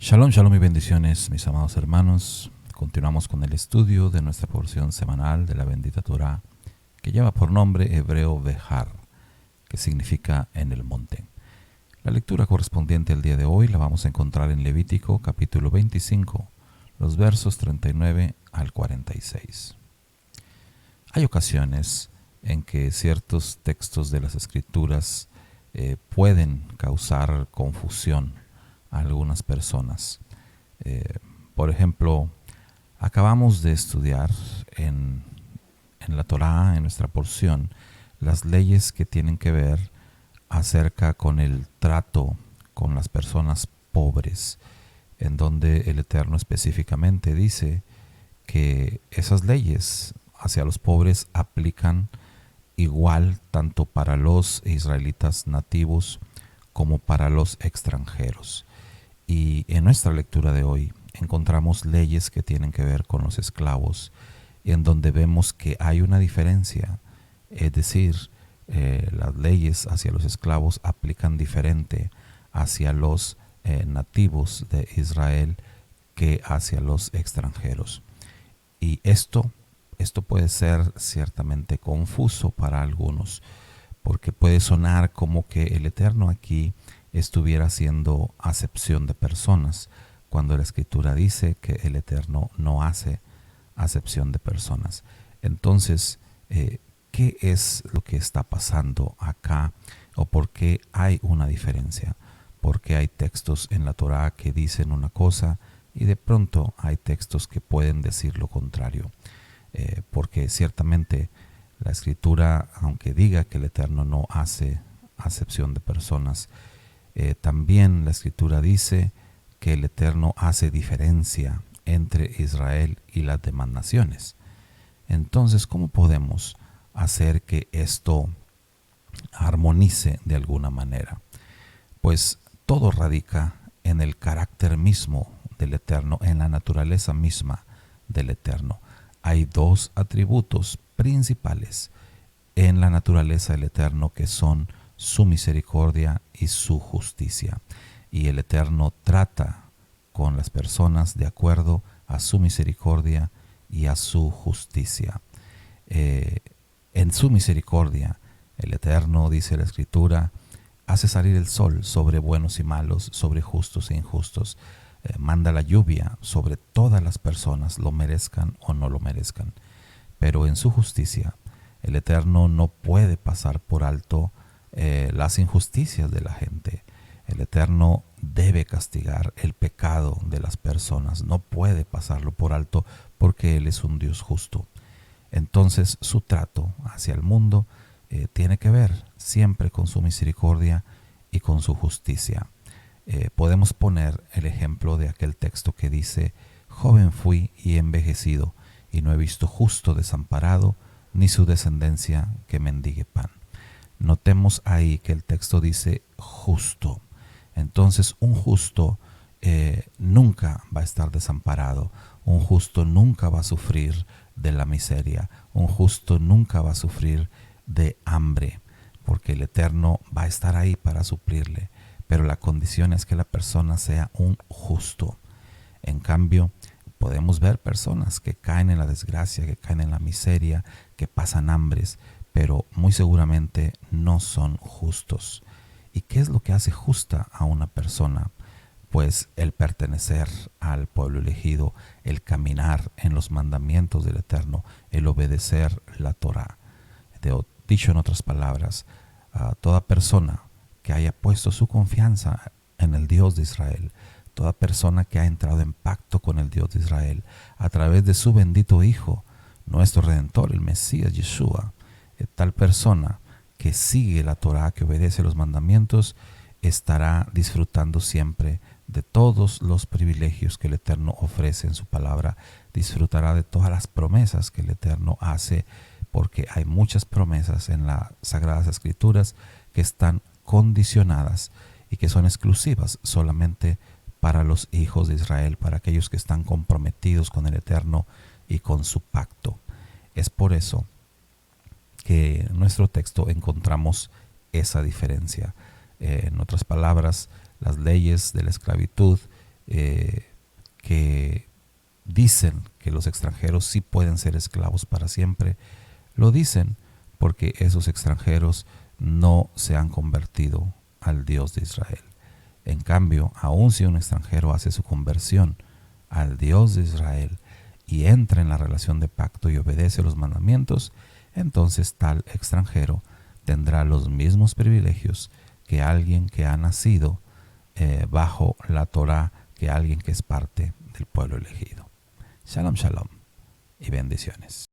Shalom, shalom y bendiciones, mis amados hermanos. Continuamos con el estudio de nuestra porción semanal de la bendita Torá, que lleva por nombre hebreo Behar, que significa en el monte. La lectura correspondiente al día de hoy la vamos a encontrar en Levítico capítulo 25, los versos 39 al 46. Hay ocasiones en que ciertos textos de las Escrituras pueden causar confusión a algunas personas. Por ejemplo, acabamos de estudiar en la Torá, en nuestra porción, las leyes que tienen que ver acerca con el trato con las personas pobres, en donde el Eterno específicamente dice que esas leyes hacia los pobres aplican igual tanto para los israelitas nativos como para los extranjeros. Y en nuestra lectura de hoy encontramos leyes que tienen que ver con los esclavos, y en donde vemos que hay una diferencia, es decir, las leyes hacia los esclavos aplican diferente hacia los nativos de Israel que hacia los extranjeros. Y esto puede ser ciertamente confuso para algunos, porque puede sonar como que el Eterno aquí estuviera haciendo acepción de personas, cuando la Escritura dice que el Eterno no hace acepción de personas. Entonces, ¿qué es lo que está pasando acá? ¿O por qué hay una diferencia? Porque hay textos en la Torá que dicen una cosa y de pronto hay textos que pueden decir lo contrario. Porque ciertamente la Escritura, aunque diga que el Eterno no hace acepción de personas, también la Escritura dice que el Eterno hace diferencia entre Israel y las demás naciones. Entonces, ¿cómo podemos hacer que esto armonice de alguna manera? Pues todo radica en el carácter mismo del Eterno, en la naturaleza misma del Eterno. Hay dos atributos principales en la naturaleza del Eterno, que son su misericordia y su justicia. Y el Eterno trata con las personas de acuerdo a su misericordia y a su justicia. En su misericordia, el Eterno, dice la Escritura, hace salir el sol sobre buenos y malos, sobre justos e injustos. Manda la lluvia sobre todas las personas, lo merezcan o no lo merezcan. Pero en su justicia, el Eterno no puede pasar por alto las injusticias de la gente. El Eterno debe castigar el pecado de las personas, no puede pasarlo por alto, porque Él es un Dios justo. Entonces su trato hacia el mundo tiene que ver siempre con su misericordia y con su justicia. Podemos poner el ejemplo de aquel texto que dice: joven fui y envejecido, y no he visto justo desamparado, ni su descendencia que mendigue pan. Notemos ahí que el texto dice justo. Entonces un justo nunca va a estar desamparado. Un justo nunca va a sufrir de la miseria. Un justo nunca va a sufrir de hambre, porque el Eterno va a estar ahí para suplirle. Pero la condición es que la persona sea un justo. En cambio, podemos ver personas que caen en la desgracia, que caen en la miseria, que pasan hambres, pero muy seguramente no son justos. ¿Y qué es lo que hace justa a una persona? Pues el pertenecer al pueblo elegido, el caminar en los mandamientos del Eterno, el obedecer la Torá. Dicho en otras palabras, a toda persona que haya puesto su confianza en el Dios de Israel, toda persona que ha entrado en pacto con el Dios de Israel a través de su bendito Hijo, nuestro Redentor, el Mesías Yeshua, tal persona que sigue la Torá, que obedece los mandamientos, estará disfrutando siempre de todos los privilegios que el Eterno ofrece en su palabra. Disfrutará de todas las promesas que el Eterno hace, porque hay muchas promesas en las Sagradas Escrituras que están condicionadas y que son exclusivas solamente para los hijos de Israel, para aquellos que están comprometidos con el Eterno y con su pacto. Es por eso que en nuestro texto encontramos esa diferencia. En otras palabras, las leyes de la esclavitud que dicen que los extranjeros sí pueden ser esclavos para siempre, lo dicen porque esos extranjeros no se han convertido al Dios de Israel. En cambio, aun si un extranjero hace su conversión al Dios de Israel y entra en la relación de pacto y obedece los mandamientos, entonces tal extranjero tendrá los mismos privilegios que alguien que ha nacido bajo la Torá, que alguien que es parte del pueblo elegido. Shalom, shalom y bendiciones.